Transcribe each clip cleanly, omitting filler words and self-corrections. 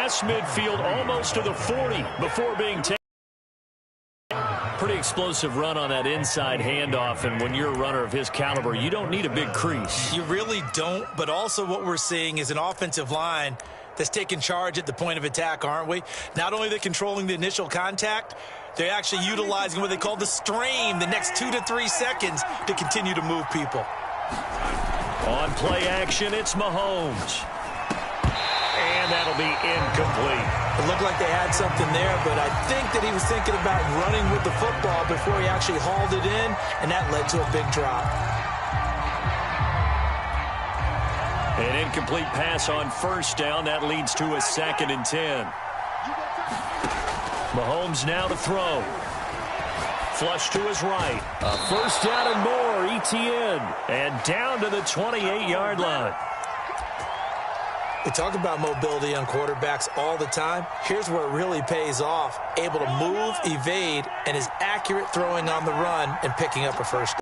across midfield almost to the 40 before being taken. Pretty explosive run on that inside handoff, and when you're a runner of his caliber, you don't need a big crease. You really don't, but also what we're seeing is an offensive line that's taking charge at the point of attack, aren't we? Not only are they controlling the initial contact, they're actually utilizing what they call the strain the next 2 to 3 seconds to continue to move people. On play action, it's Mahomes. And that'll be incomplete. It looked like they had something there, but I think that he was thinking about running with the football before he actually hauled it in, and that led to a big drop. An incomplete pass on first down. That leads to a 2nd and 10. Mahomes now to throw. Flush to his right. A first down and more, ETN. And down to the 28-yard line. We talk about mobility on quarterbacks all the time. Here's where it really pays off. Able to move, evade, and is accurate throwing on the run and picking up a first down.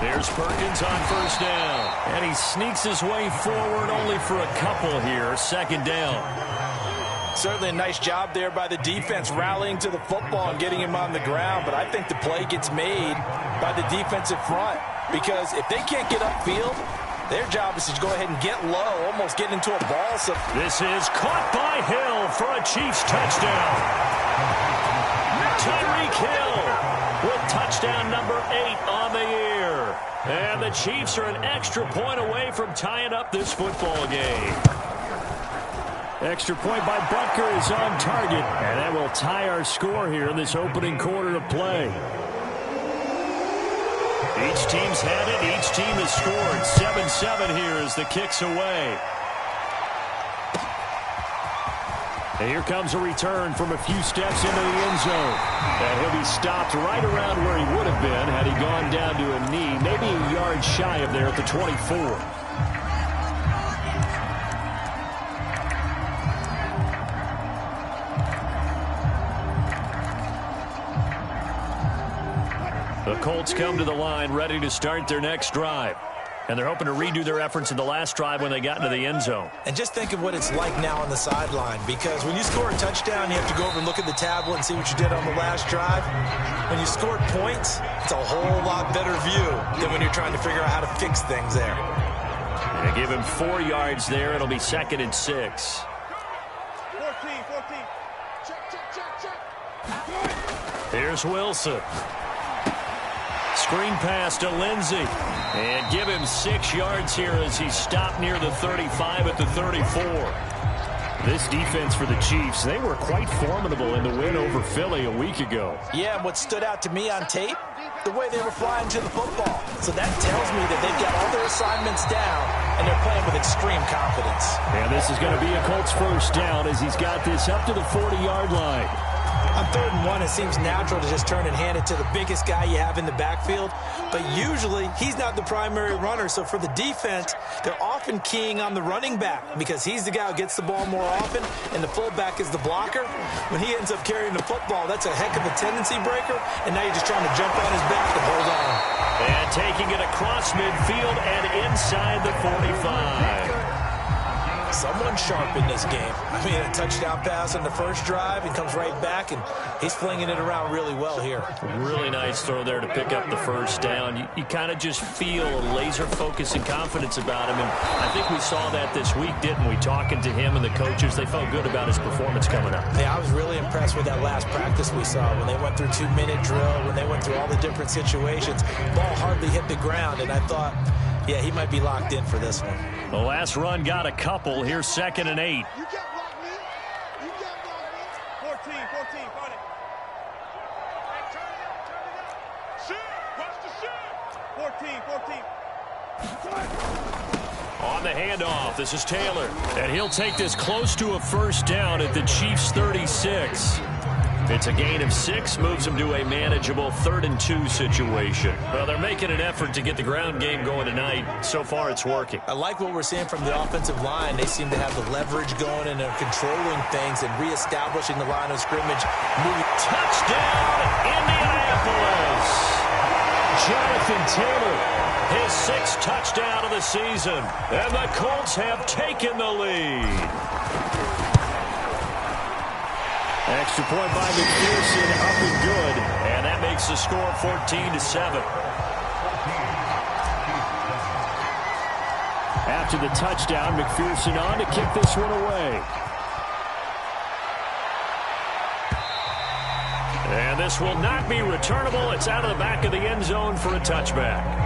There's Perkins on first down. And he sneaks his way forward only for a couple here. 2nd down. Certainly a nice job there by the defense rallying to the football and getting him on the ground. But I think the play gets made by the defensive front. Because if they can't get upfield, their job is to go ahead and get low, almost get into a ball. So this is caught by Hill for a Chiefs touchdown. Tyreek Hill with touchdown number 8 on the year. And the Chiefs are an extra point away from tying up this football game. Extra point by Butker is on target. And that will tie our score here in this opening quarter of play. Each team's had it. Each team has scored. 7-7 here as the kick's away. And here comes a return from a few steps into the end zone. And he'll be stopped right around where he would have been had he gone down to a knee, maybe a yard shy of there at the 24. The Colts come to the line ready to start their next drive. And they're hoping to redo their efforts in the last drive when they got into the end zone. And just think of what it's like now on the sideline, because when you score a touchdown, you have to go over and look at the tablet and see what you did on the last drive. When you scored points, it's a whole lot better view than when you're trying to figure out how to fix things there. They give him 4 yards there. It'll be 2nd and 6. 14. Check. Here's Wilson. Screen pass to Lindsey. And give him 6 yards here as he's stopped near the 35 at the 34. This defense for the Chiefs, they were quite formidable in the win over Philly a week ago. Yeah, and what stood out to me on tape, the way they were flying to the football. So that tells me that they've got all their assignments down, and they're playing with extreme confidence. And this is going to be a Colts first down as he's got this up to the 40-yard line. On 3rd and 1, it seems natural to just turn and hand it to the biggest guy you have in the backfield. But usually, he's not the primary runner. So for the defense, they're often keying on the running back because he's the guy who gets the ball more often, and the fullback is the blocker. When he ends up carrying the football, that's a heck of a tendency breaker, and now you're just trying to jump on his back and hold on. And taking it across midfield and inside the 45. Someone sharp in this game. I mean, a touchdown pass on the first drive and comes right back, and he's flinging it around really well here. Really nice throw there to pick up the first down. You kind of just feel a laser focus and confidence about him, and I think we saw that this week, didn't we? Talking to him and the coaches, they felt good about his performance coming up. Yeah, I was really impressed with that last practice we saw when they went through 2-minute drill, when they went through all the different situations. Ball hardly hit the ground, and I thought, yeah, he might be locked in for this one. The last run got a couple. Here's 2nd and 8. You can't block me. 14, find it. Hey, turn it up. Shoot, watch the shoot. 14. On the handoff, this is Taylor. And he'll take this close to a first down at the Chiefs' 36. It's a gain of 6, moves them to a manageable 3rd and 2 situation. Well, they're making an effort to get the ground game going tonight. So far, it's working. I like what we're seeing from the offensive line. They seem to have the leverage going, and they're controlling things and reestablishing the line of scrimmage. Touchdown, Indianapolis! Jonathan Taylor his 6th touchdown of the season. And the Colts have taken the lead. Extra point by McPherson, up and good. And that makes the score 14-7. After the touchdown, McPherson on to kick this one away. And this will not be returnable. It's out of the back of the end zone for a touchback.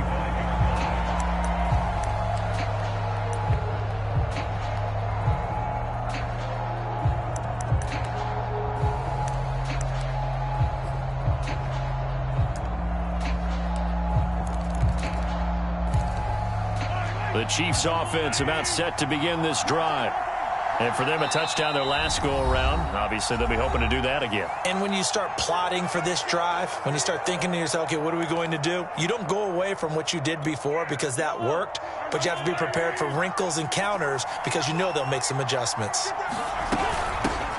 The Chiefs offense about set to begin this drive. And for them, a touchdown their last go-around. Obviously, they'll be hoping to do that again. And when you start plotting for this drive, when you start thinking to yourself, okay, what are we going to do? You don't go away from what you did before because that worked, but you have to be prepared for wrinkles and counters because you know they'll make some adjustments.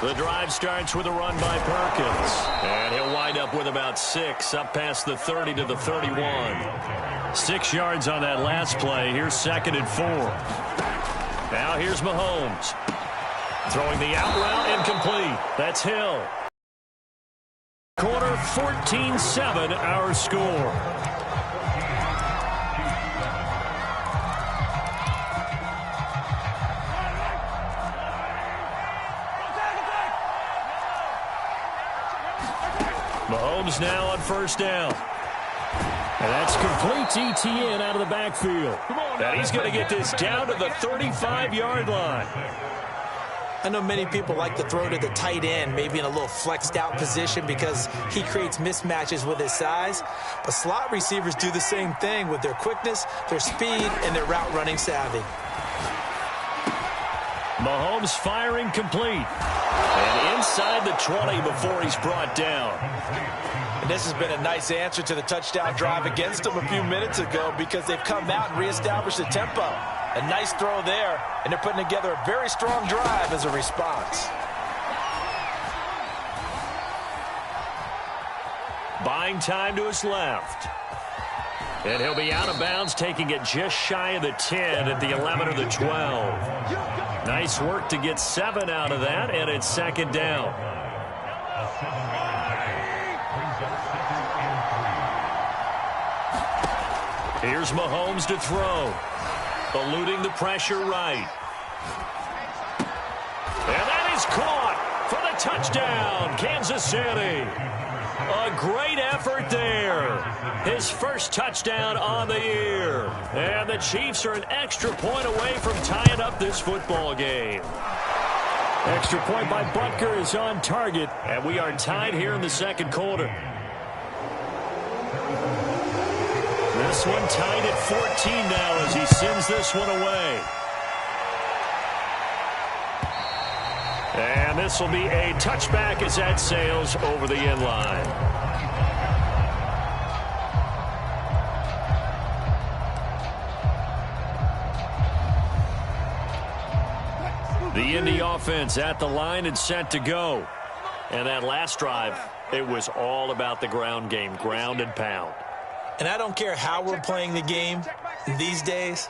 The drive starts with a run by Perkins. And he'll wind up with about 6, up past the 30 to the 31. 6 yards on that last play. Here's 2nd and 4. Now here's Mahomes. Throwing the out route, incomplete. That's Hill. Quarter 14-7, our score. Mahomes now on 1st down. And that's complete ETN out of the backfield. And he's going to get this down to the 35-yard line. I know many people like to throw to the tight end, maybe in a little flexed out position because he creates mismatches with his size. But slot receivers do the same thing with their quickness, their speed, and their route running savvy. Mahomes firing complete. And inside the 20 before he's brought down. And this has been a nice answer to the touchdown drive against them a few minutes ago because they've come out and reestablished the tempo. A nice throw there, and they're putting together a very strong drive as a response. Buying time to his left. And he'll be out of bounds, taking it just shy of the 10 at the 11 or the 12. Nice work to get 7 out of that, and it's 2nd down. Here's Mahomes to throw. Eluding the pressure right. And that is caught for the touchdown, Kansas City. A great effort there. His first touchdown on the year. And the Chiefs are an extra point away from tying up this football game. Extra point by Butker is on target. And we are tied here in the 2nd quarter. This one tied at 14 now as he sends this one away. And this will be a touchback as that sails over the end line. The Indy offense at the line and set to go. And that last drive, it was all about the ground game, ground and pound. And I don't care how we're playing the game these days,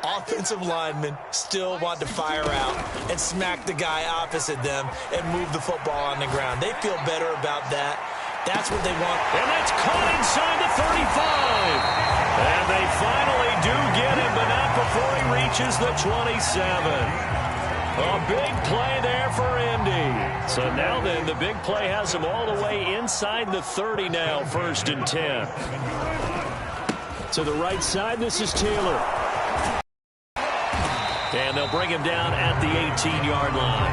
offensive linemen still want to fire out and smack the guy opposite them and move the football on the ground. They feel better about that. That's what they want. And that's caught inside the 35. And they finally do get him, but not before he reaches the 27. A big play there for Indy. So now then, the big play has him all the way inside the 30 now, 1st and 10. To the right side, this is Taylor. And they'll bring him down at the 18-yard line.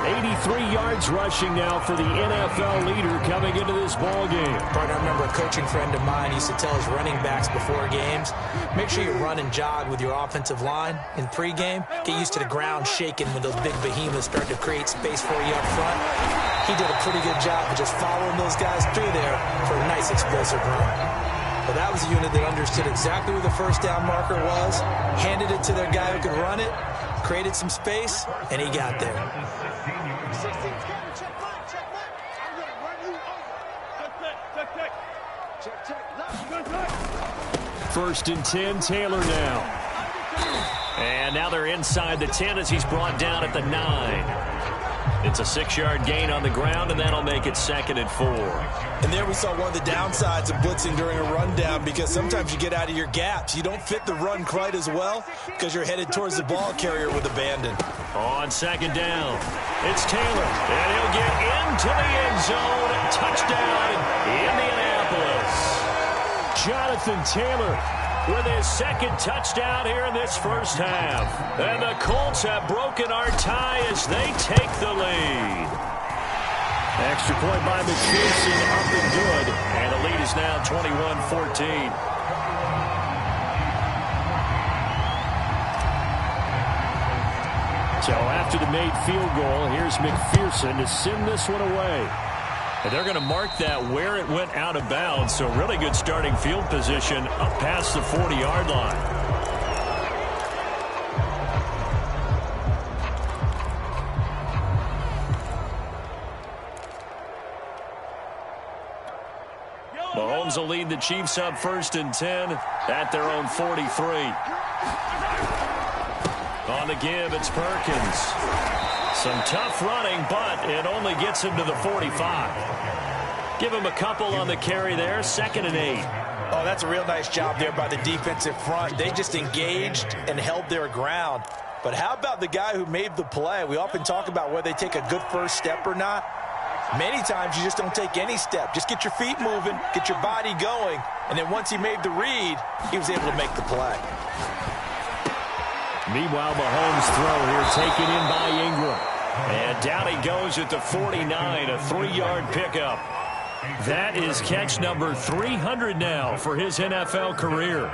83 yards rushing now for the NFL leader coming into this ball game. Partner, I remember a coaching friend of mine used to tell his running backs before games, make sure you run and jog with your offensive line in pregame. Get used to the ground shaking when those big behemoths start to create space for you up front. He did a pretty good job of just following those guys through there for a nice explosive run. But that was a unit that understood exactly where the 1st down marker was, handed it to their guy who could run it, created some space, and he got there. 1st and 10, Taylor now. And now they're inside the 10 as he's brought down at the 9. It's a 6-yard gain on the ground, and that'll make it 2nd and 4. And there we saw one of the downsides of blitzing during a rundown, because sometimes you get out of your gaps. You don't fit the run quite as well because you're headed towards the ball carrier with abandon. On 2nd down, it's Taylor, and he'll get into the end zone. Touchdown, Indianapolis. Jonathan Taylor with his 2nd touchdown here in this first half. And the Colts have broken our tie as they take the lead. Extra point by McPherson, up and good. And the lead is now 21-14. So after the made field goal, here's McPherson to send this one away. And they're going to mark that where it went out of bounds. So really good starting field position up past the 40-yard line. Mahomes will lead the Chiefs up 1st and 10 at their own 43. On the give, it's Perkins. Some tough running, but it only gets him to the 45. Give him a couple on the carry there, 2nd and 8. Oh, that's a real nice job there by the defensive front. They just engaged and held their ground. But how about the guy who made the play? We often talk about whether they take a good first step or not. Many times you just don't take any step. Just get your feet moving, get your body going, and then once he made the read, he was able to make the play. Meanwhile, Mahomes' throw here taken in by Ingram. And down he goes at the 49, a 3-yard pickup. That is catch number 300 now for his NFL career.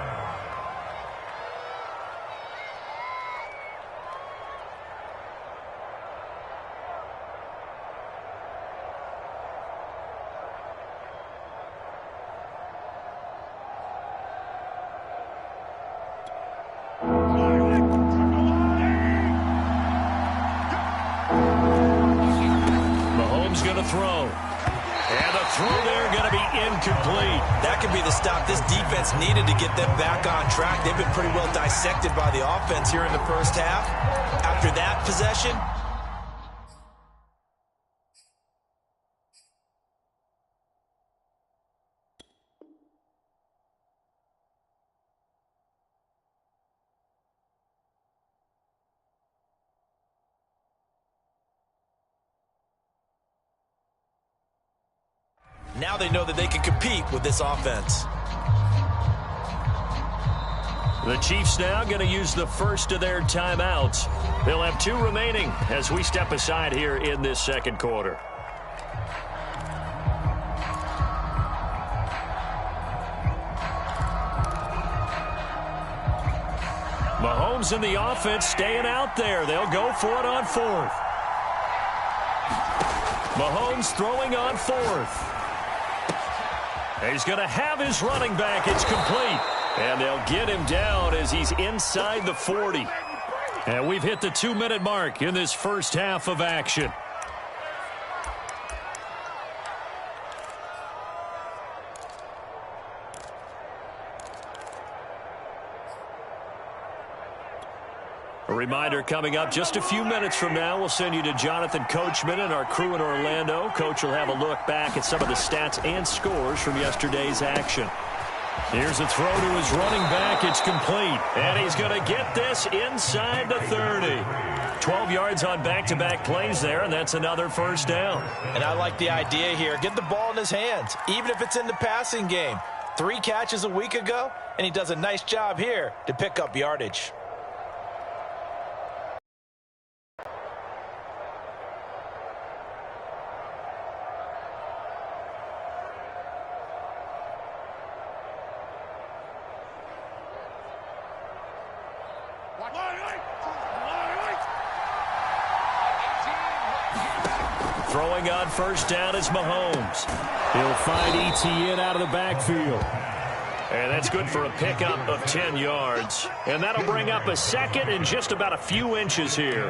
Mahomes going to throw. And the throw there going to be incomplete. That could be the stop this defense needed to get them back on track. They've been pretty well dissected by the offense here in the first half. After that possession, now they know that they can compete with this offense. The Chiefs now going to use the first of their timeouts. They'll have 2 remaining as we step aside here in this second quarter. Mahomes and the offense staying out there. They'll go for it on 4th. Mahomes throwing on 4th. He's going to have his running back. It's complete. And they'll get him down as he's inside the 40. And we've hit the 2-minute mark in this first half of action. A reminder coming up just a few minutes from now, we'll send you to Jonathan Coachman and our crew in Orlando. Coach will have a look back at some of the stats and scores from yesterday's action. Here's a throw to his running back. It's complete. And he's going to get this inside the 30. 12 yards on back-to-back plays there, and that's another first down. And I like the idea here. Get the ball in his hands, even if it's in the passing game. 3 catches a week ago, and he does a nice job here to pick up yardage. Throwing on first down is Mahomes. He'll find ETN out of the backfield. And that's good for a pickup of 10 yards. And that'll bring up a second and just about a few inches here.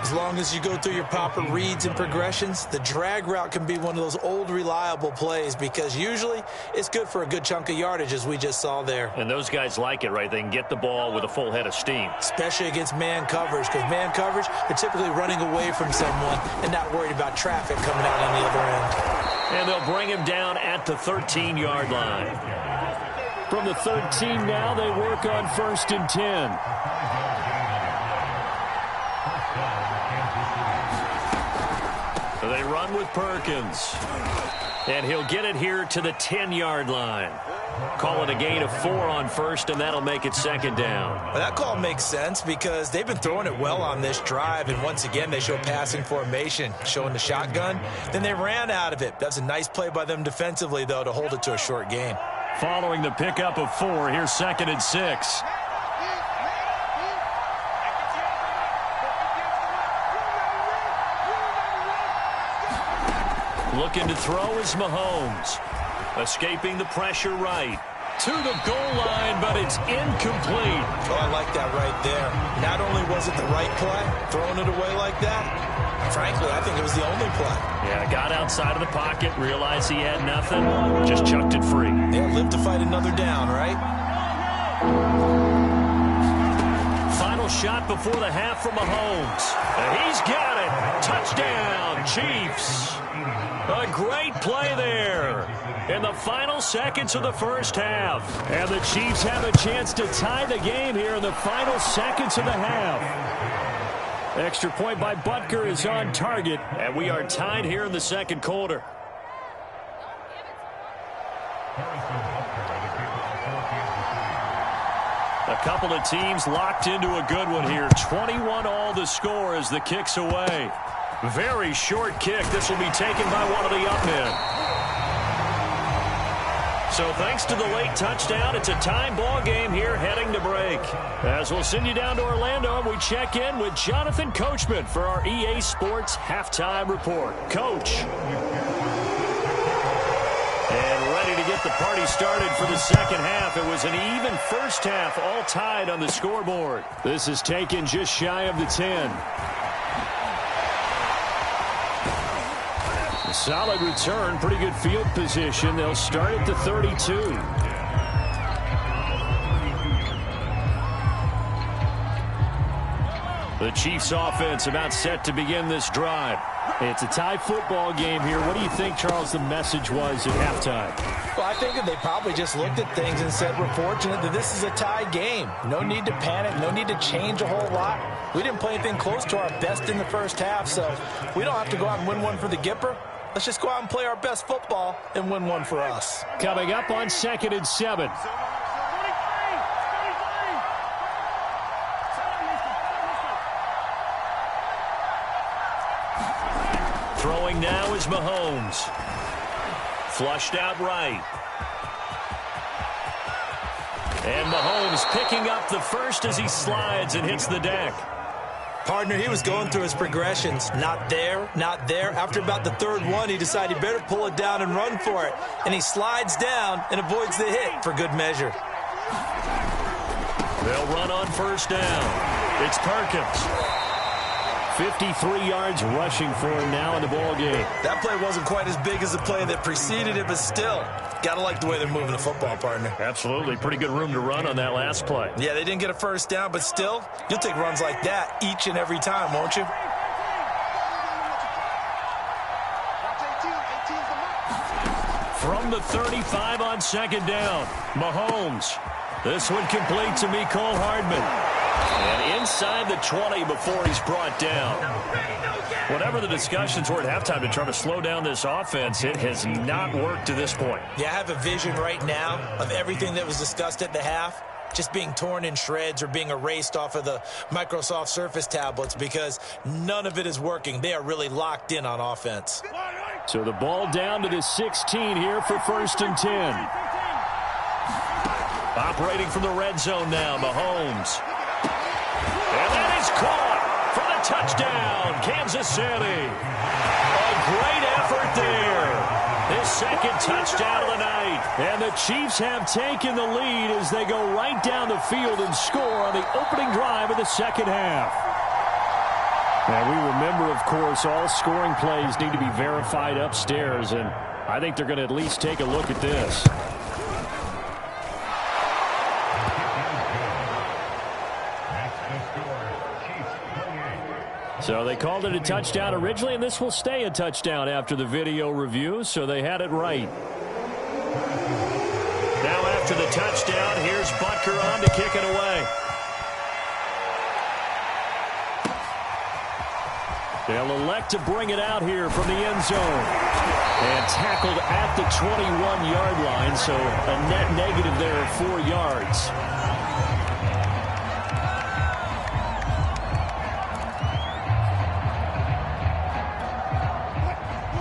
As long as you go through your proper reads and progressions, the drag route can be one of those old reliable plays because usually it's good for a good chunk of yardage, as we just saw there. And those guys like it, right? They can get the ball with a full head of steam. Especially against man coverage, because man coverage, they're typically running away from someone and not worried about traffic coming out on the other end. And they'll bring him down at the 13-yard line. From the 13 now, they work on 1st and 10. They run with Perkins. And he'll get it here to the 10-yard line. Call it a gain of 4 on 1st, and that'll make it 2nd down. Well, that call makes sense because they've been throwing it well on this drive, and once again, they show passing formation, showing the shotgun. Then they ran out of it. That's a nice play by them defensively, though, to hold it to a short gain. Following the pickup of 4, here's 2nd and 6. Looking to throw is Mahomes. Escaping the pressure right. To the goal line, but it's incomplete. Oh, I like that right there. Not only was it the right play, throwing it away like that, frankly, I think it was the only play. Yeah, got outside of the pocket, realized he had nothing, just chucked it free. Yeah, live to fight another down, right? Final shot before the half from Mahomes. And he's got it. Touchdown, Chiefs. A great play there in the final seconds of the first half. And the Chiefs have a chance to tie the game here in the final seconds of the half. Extra point by Butker is on target, and we are tied here in the second quarter. A couple of teams locked into a good one here. 21 all the score as the kick's away. Very short kick. This will be taken by one of the up men. So thanks to the late touchdown, it's a time ball game here heading to break. As we'll send you down to Orlando, we check in with Jonathan Coachman for our EA Sports Halftime Report. Coach. And ready to get the party started for the second half. It was an even first half, all tied on the scoreboard. This is taken just shy of the 10. A solid return, pretty good field position. They'll start at the 32. The Chiefs offense about set to begin this drive. It's a tie football game here. What do you think, Charles, the message was at halftime? Well, I think that they probably just looked at things and said, we're fortunate that this is a tie game. No need to panic. No need to change a whole lot. We didn't play anything close to our best in the first half, so we don't have to go out and win one for the Gipper. Let's just go out and play our best football and win one for us. Coming up on 2nd and 7. Throwing now is Mahomes. Flushed out right. And Mahomes picking up the first as he slides and hits the deck. Partner, he was going through his progressions. Not there, not there. After about the third one, he decided he better pull it down and run for it. And he slides down and avoids the hit for good measure. They'll run on 1st down. It's Perkins. 53 yards rushing for him now in the ball game. That play wasn't quite as big as the play that preceded it, but still, gotta like the way they're moving the football, partner. Absolutely. Pretty good room to run on that last play. Yeah, they didn't get a first down, but still, you'll take runs like that each and every time, won't you? From the 35 on 2nd down, Mahomes. This one complete to Mecole Hardman. And inside the 20 before he's brought down. Whatever the discussions were at halftime to try to slow down this offense, it has not worked to this point. Yeah, I have a vision right now of everything that was discussed at the half just being torn in shreds or being erased off of the Microsoft Surface tablets because none of it is working. They are really locked in on offense. So the ball down to the 16 here for 1st and 10. Operating from the red zone now, Mahomes. And that is caught for the touchdown, Kansas City. A great effort there. His second touchdown of the night. And the Chiefs have taken the lead as they go right down the field and score on the opening drive of the second half. And we remember, of course, all scoring plays need to be verified upstairs, and I think they're going to at least take a look at this. So they called it a touchdown originally, and this will stay a touchdown after the video review, so they had it right. Now after the touchdown, here's Butker on to kick it away. They'll elect to bring it out here from the end zone. And tackled at the 21-yard line, so a net negative there of 4 yards.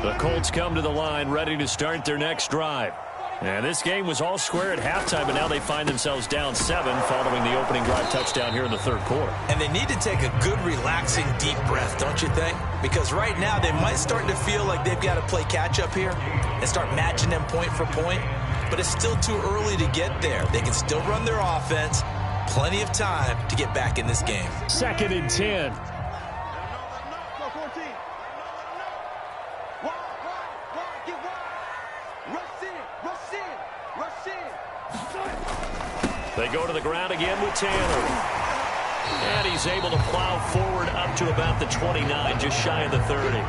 The Colts come to the line ready to start their next drive. And this game was all square at halftime, but now they find themselves down 7 following the opening drive touchdown here in the third quarter. And they need to take a good, relaxing, deep breath, don't you think? Because right now they might start to feel like they've got to play catch-up here and start matching them point for point. But it's still too early to get there. They can still run their offense. Plenty of time to get back in this game. 2nd and 10. They go to the ground again with Taylor. And he's able to plow forward up to about the 29, just shy of the 30.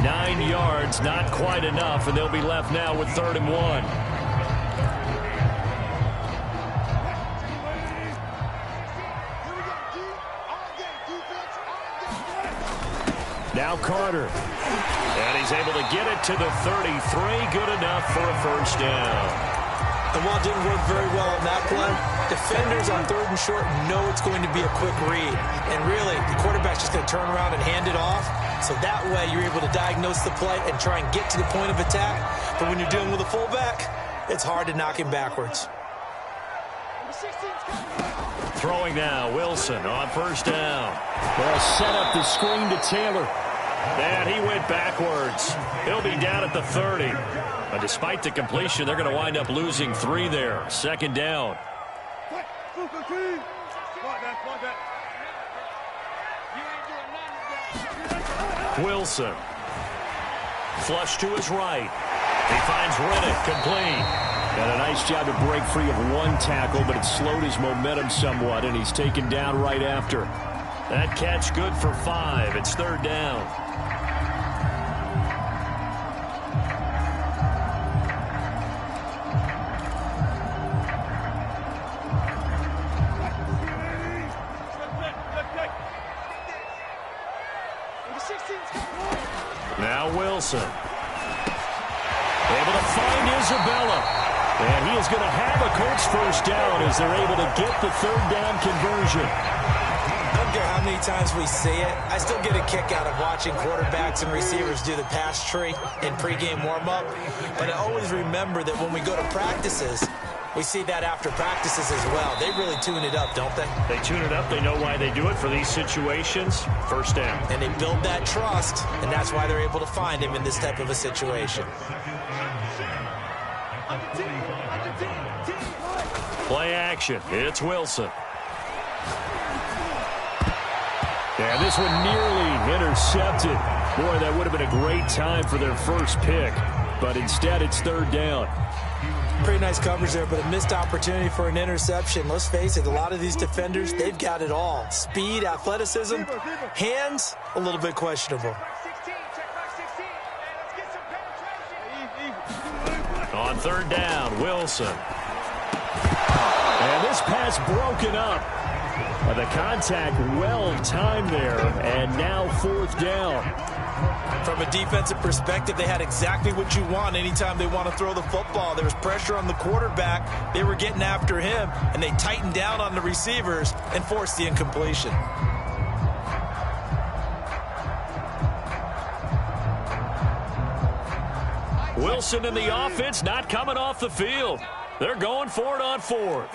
9 yards, not quite enough, and they'll be left now with 3rd and 1. Now Carter. And he's able to get it to the 33. Good enough for a first down. And while it didn't work very well on that play, defenders on 3rd and short know it's going to be a quick read. And really, the quarterback's just going to turn around and hand it off. So that way, you're able to diagnose the play and try and get to the point of attack. But when you're dealing with a fullback, it's hard to knock him backwards. Throwing now, Wilson on first down. They'll set up the screen to Taylor. And he went backwards. He'll be down at the 30. But despite the completion, they're going to wind up losing 3 there. 2nd down. Wilson. Flush to his right. He finds Riddick complete. And a nice job to break free of 1 tackle, but it slowed his momentum somewhat, and he's taken down right after. That catch good for 5. It's 3rd down. Now Wilson. Able to find Isabella. And he is going to have a Colts first down as they're able to get the 3rd down conversion. I don't care how many times we see it. I still get a kick out of watching quarterbacks and receivers do the pass tree in pregame warm-up. But I always remember that when we go to practices, we see that after practices as well. They really tune it up, don't they? They tune it up. They know why they do it for these situations. First down. And they build that trust, and that's why they're able to find him in this type of a situation. Play action. It's Wilson. And this one nearly intercepted. Boy, that would have been a great time for their first pick. But instead, it's 3rd down. Pretty nice coverage there, but a missed opportunity for an interception. Let's face it, a lot of these defenders, they've got it all. Speed, athleticism, hands, a little bit questionable. On 3rd down, Wilson. And this pass broken up. The contact well timed there, and now 4th down. From a defensive perspective, they had exactly what you want anytime they want to throw the football. There was pressure on the quarterback. They were getting after him, and they tightened down on the receivers and forced the incompletion. Wilson and the offense not coming off the field. They're going for it on 4th.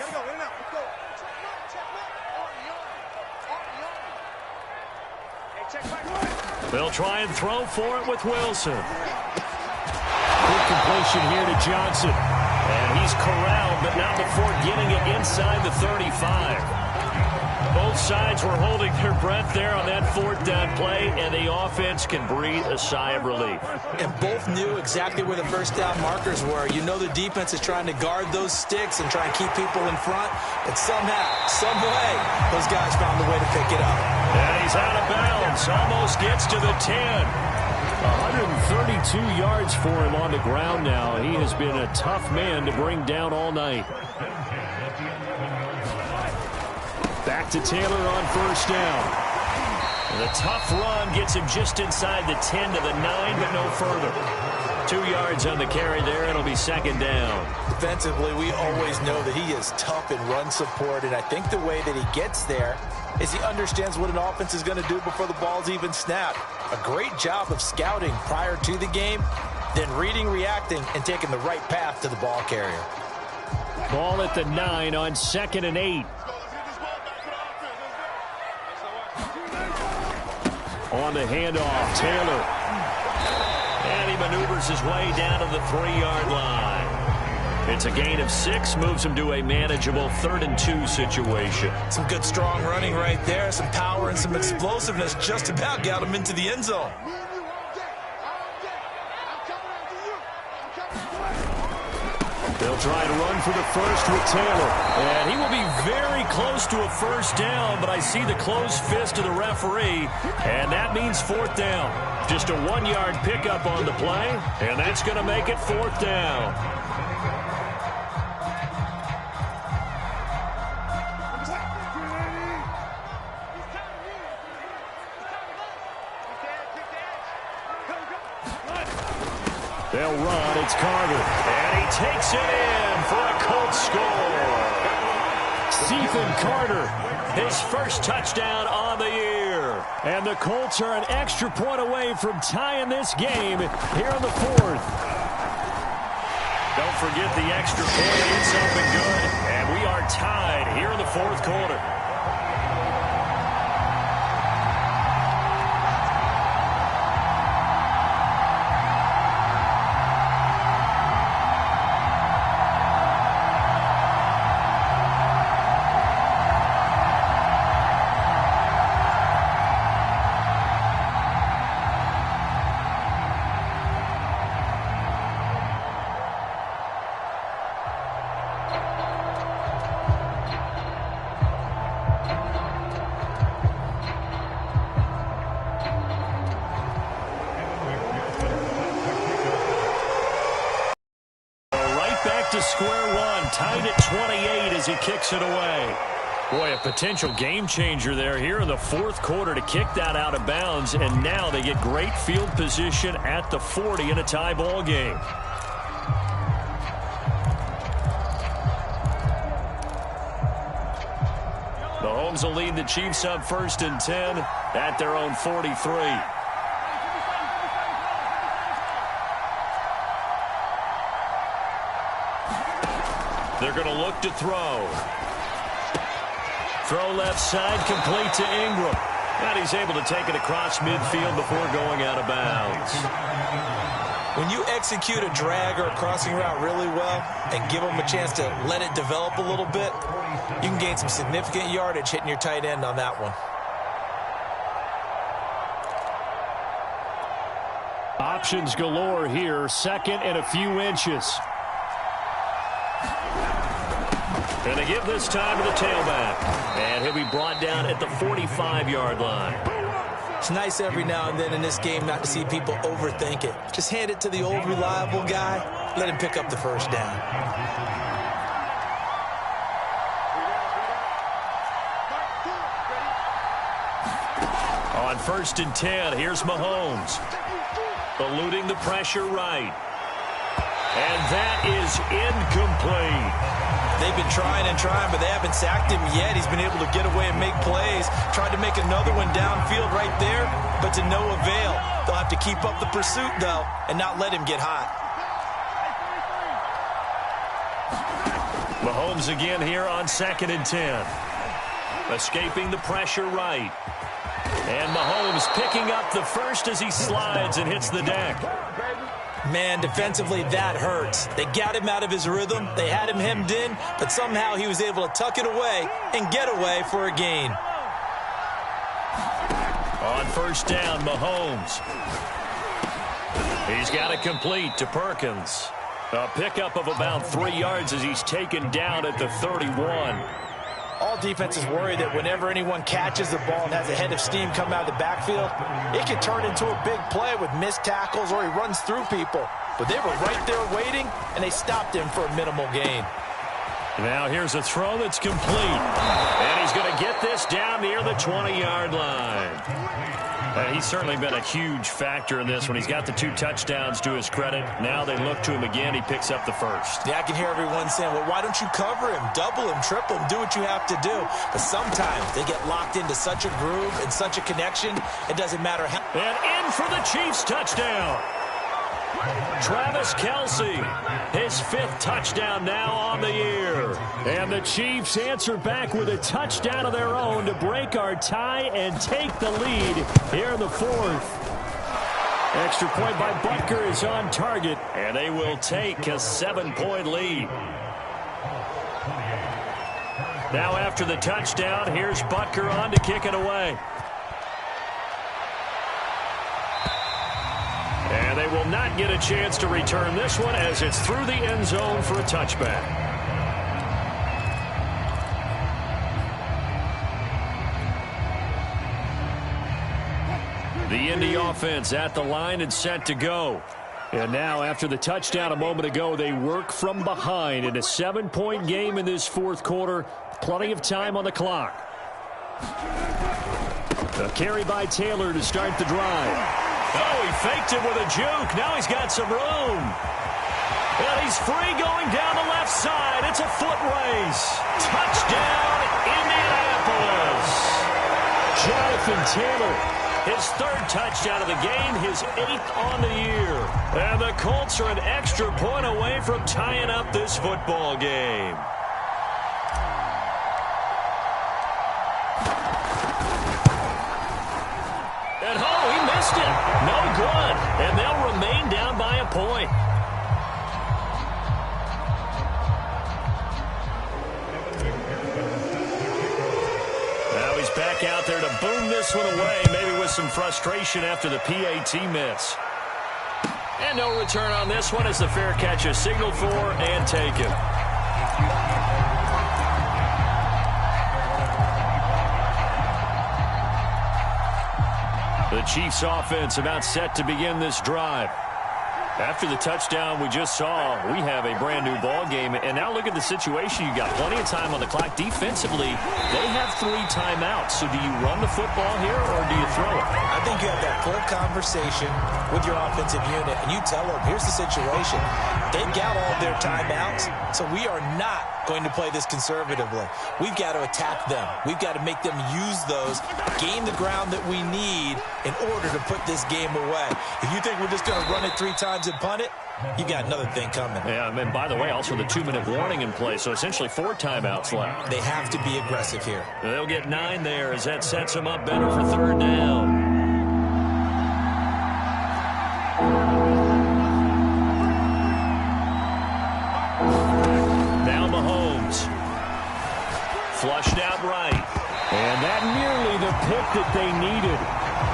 They'll try and throw for it with Wilson. With completion here to Johnson. And he's corralled, but not before getting it inside the 35. Both sides were holding their breath there on that fourth down play, and the offense can breathe a sigh of relief. And both knew exactly where the first down markers were. You know the defense is trying to guard those sticks and try and keep people in front, but somehow, some way, those guys found a way to pick it up. And he's out of bounds, almost gets to the 10. 132 yards for him on the ground now. He has been a tough man to bring down all night. Back to Taylor on first down. And the tough run gets him just inside the 10 to the 9, but no further. 2 yards on the carry there. It'll be second down. Defensively, we always know that he is tough in run support, and I think the way that he gets there is he understands what an offense is going to do before the ball's even snapped. A great job of scouting prior to the game, then reading, reacting, and taking the right path to the ball carrier. Ball at the 9 on 2nd and 8. On the handoff, Taylor. And he maneuvers his way down to the 3-yard line. It's a gain of 6, moves him to a manageable 3rd and 2 situation. Some good strong running right there, some power and some explosiveness just about got him into the end zone. They'll try to run for the first with Taylor. And he will be very close to a first down, but I see the closed fist of the referee, and that means 4th down. Just a 1-yard pickup on the play, and that's going to make it 4th down. They'll run. It's Carter. And he takes it in for a Colts score. Stephen Carter, his first touchdown on the year. And the Colts are an extra point away from tying this game here in the 4th. Don't forget the extra point. It's up and good. And we are tied here in the 4th quarter. To square one, tied at 28 as he kicks it away. Boy, a potential game changer there here in the 4th quarter to kick that out of bounds, and now they get great field position at the 40 in a tie ball game. Mahomes will lead the Chiefs up 1st and 10 at their own 43. They're going to look to throw. Throw left side, complete to Ingram. And he's able to take it across midfield before going out of bounds. When you execute a drag or a crossing route really well and give them a chance to let it develop a little bit, you can gain some significant yardage hitting your tight end on that one. Options galore here. 2nd and a few inches. And they give this time to the tailback. And he'll be brought down at the 45-yard line. It's nice every now and then in this game not to see people overthink it. Just hand it to the old reliable guy. Let him pick up the first down. On 1st and 10, here's Mahomes. Eluding the pressure right. And that is incomplete. They've been trying and trying, but they haven't sacked him yet. He's been able to get away and make plays. Tried to make another one downfield right there, but to no avail. They'll have to keep up the pursuit, though, and not let him get hot. Mahomes again here on 2nd and 10. Escaping the pressure right. And Mahomes picking up the first as he slides and hits the deck. Man, defensively, that hurts. They got him out of his rhythm. They had him hemmed in, but somehow he was able to tuck it away and get away for a gain. On first down, Mahomes. He's got it complete to Perkins. A pickup of about 3 yards as he's taken down at the 31. All defenses worry that whenever anyone catches the ball and has a head of steam come out of the backfield, it can turn into a big play with missed tackles or he runs through people. But they were right there waiting, and they stopped him for a minimal gain. Now here's a throw that's complete. And he's going to get this down near the 20-yard line. He's certainly been a huge factor in this when he's got the 2 touchdowns to his credit. Now they look to him again. He picks up the first. Yeah, I can hear everyone saying, well, why don't you cover him, double him, triple him, do what you have to do. But sometimes they get locked into such a groove and such a connection, it doesn't matter how. And in for the Chiefs touchdown. Travis Kelce, his 5th touchdown now on the year. And the Chiefs answer back with a touchdown of their own to break our tie and take the lead here in the 4th. Extra point by Butker is on target, and they will take a 7-point lead. Now after the touchdown, here's Butker on to kick it away. And they will not get a chance to return this one as it's through the end zone for a touchback. The Indy offense at the line and set to go. And now after the touchdown a moment ago, they work from behind in a 7-point game in this 4th quarter. Plenty of time on the clock. A carry by Taylor to start the drive. Oh, he faked it with a juke. Now he's got some room. And he's free going down the left side. It's a foot race. Touchdown, Indianapolis. Jonathan Taylor, his 3rd touchdown of the game, his 8th on the year. And the Colts are an extra point away from tying up this football game. No good, and they'll remain down by a point. Now he's back out there to boom this one away, maybe with some frustration after the PAT miss. And no return on this one as the fair catch is signaled for and taken. The Chiefs offense about set to begin this drive. After the touchdown we just saw, we have a brand new ball game. And now look at the situation. You got plenty of time on the clock. Defensively, they have 3 timeouts. So do you run the football here or do you throw it? I think you have that full conversation with your offensive unit, and you tell them, here's the situation. They've got all their timeouts, so we are not going to play this conservatively. We've got to attack them. We've got to make them use those, gain the ground that we need in order to put this game away. If you think we're just going to run it 3 times and punt it, you got another thing coming. Yeah, and by the way, also the 2-minute warning in play, so essentially 4 timeouts left. They have to be aggressive here. They'll get 9 there as that sets them up better for 3rd down. Now Mahomes. Flushed out right. And that nearly the pick that they needed.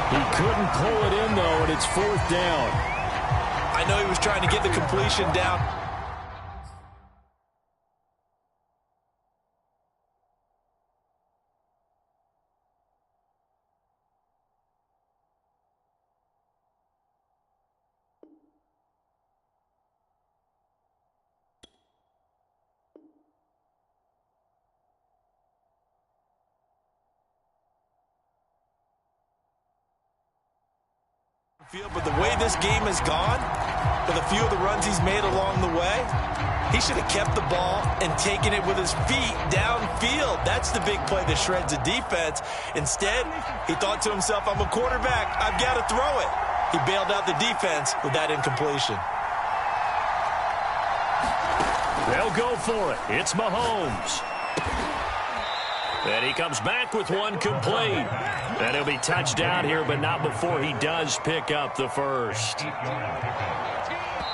He couldn't pull it in, though, and it's 4th down. I know he was trying to get the completion down. But the way this game has gone, with a few of the runs he's made along the way, he should have kept the ball and taken it with his feet downfield. That's the big play that shreds the defense. Instead, he thought to himself, I'm a quarterback, I've got to throw it. He bailed out the defense with that incompletion. They'll go for it. It's Mahomes. And he comes back with one complete. And he'll be touched down here, but not before he does pick up the first.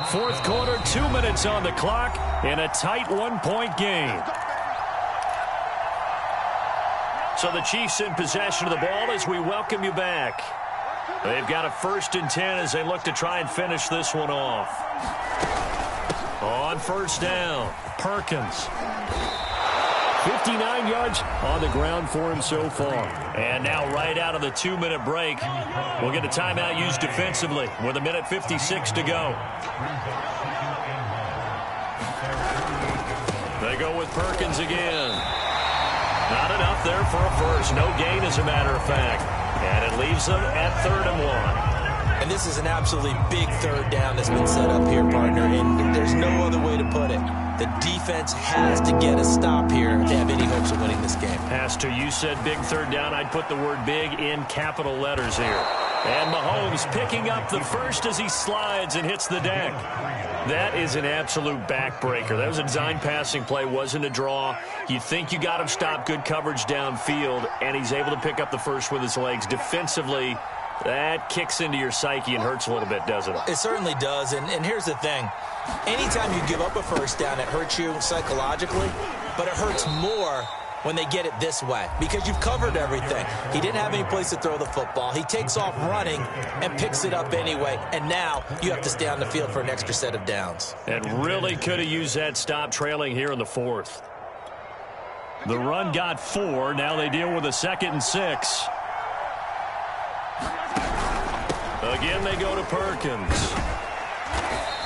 Fourth quarter, 2 minutes on the clock in a tight one-point game. So the Chiefs in possession of the ball as we welcome you back. They've got a 1st and 10 as they look to try and finish this one off. On first down, Perkins. 59 yards on the ground for him so far. And now right out of the 2-minute break, we'll get a timeout used defensively with 1:56 to go. They go with Perkins again. Not enough there for a first. No gain, as a matter of fact. And it leaves them at 3rd and 1. And this is an absolutely big 3rd down that's been set up here, partner. And there's no other way to put it. The defense has to get a stop here to have any hopes of winning this game. Has to. You said big 3rd down. I'd put the word big in capital letters here. And Mahomes picking up the first as he slides and hits the deck. That is an absolute backbreaker. That was a design passing play, wasn't a draw. You think you got him stopped, good coverage downfield, and he's able to pick up the first with his legs. Defensively, that kicks into your psyche and hurts a little bit, doesn't it? It certainly does, and here's the thing. Anytime you give up a first down, it hurts you psychologically, but it hurts more when they get it this way because you've covered everything. He didn't have any place to throw the football. He takes off running and picks it up anyway, and now you have to stay on the field for an extra set of downs. And really could have used that stop trailing here in the 4th. The run got 4. Now they deal with a 2nd and 6. Again, they go to Perkins.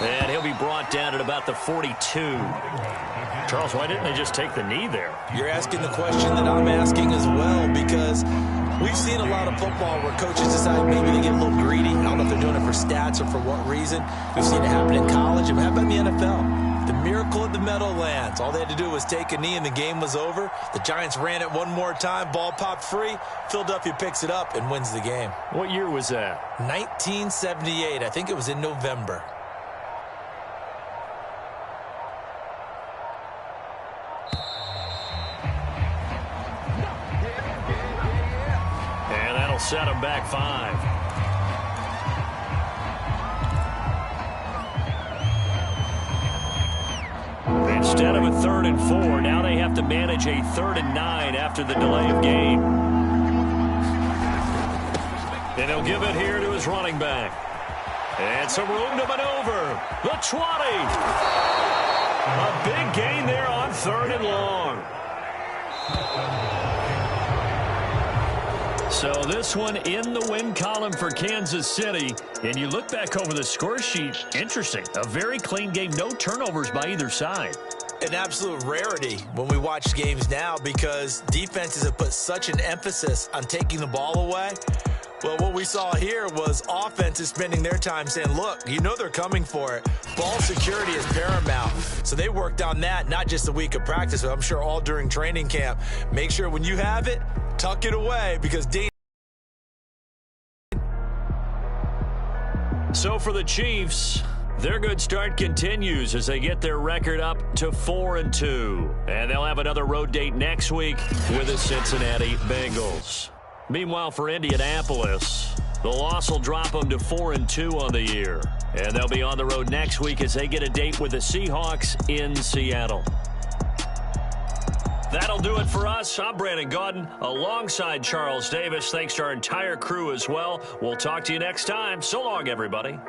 And he'll be brought down at about the 42. Charles, why didn't they just take the knee there? You're asking the question that I'm asking as well, because we've seen a lot of football where coaches decide maybe they get a little greedy. I don't know if they're doing it for stats or for what reason. We've seen it happen in college, and how about in the NFL? The miracle of the Meadowlands. All they had to do was take a knee and the game was over. The Giants ran it one more time. Ball popped free. Philadelphia picks it up and wins the game. What year was that? 1978. I think it was in November. And that'll set them back 5. Instead of a 3rd and 4, now they have to manage a 3rd and 9 after the delay of game. And he'll give it here to his running back. And some room to maneuver. The 20. A big gain there on 3rd and long. So this one in the win column for Kansas City. And you look back over the score sheet, interesting. A very clean game, no turnovers by either side. An absolute rarity when we watch games now because defenses have put such an emphasis on taking the ball away. Well, what we saw here was offenses spending their time saying, look, you know they're coming for it. Ball security is paramount. So they worked on that, not just a week of practice, but I'm sure all during training camp. Make sure when you have it, tuck it away because So for the Chiefs, their good start continues as they get their record up to 4-2. And they'll have another road date next week with the Cincinnati Bengals. Meanwhile, for Indianapolis, the loss will drop them to 4-2 on the year. And they'll be on the road next week as they get a date with the Seahawks in Seattle. That'll do it for us. I'm Brandon Gaudin alongside Charles Davis. Thanks to our entire crew as well. We'll talk to you next time. So long, everybody.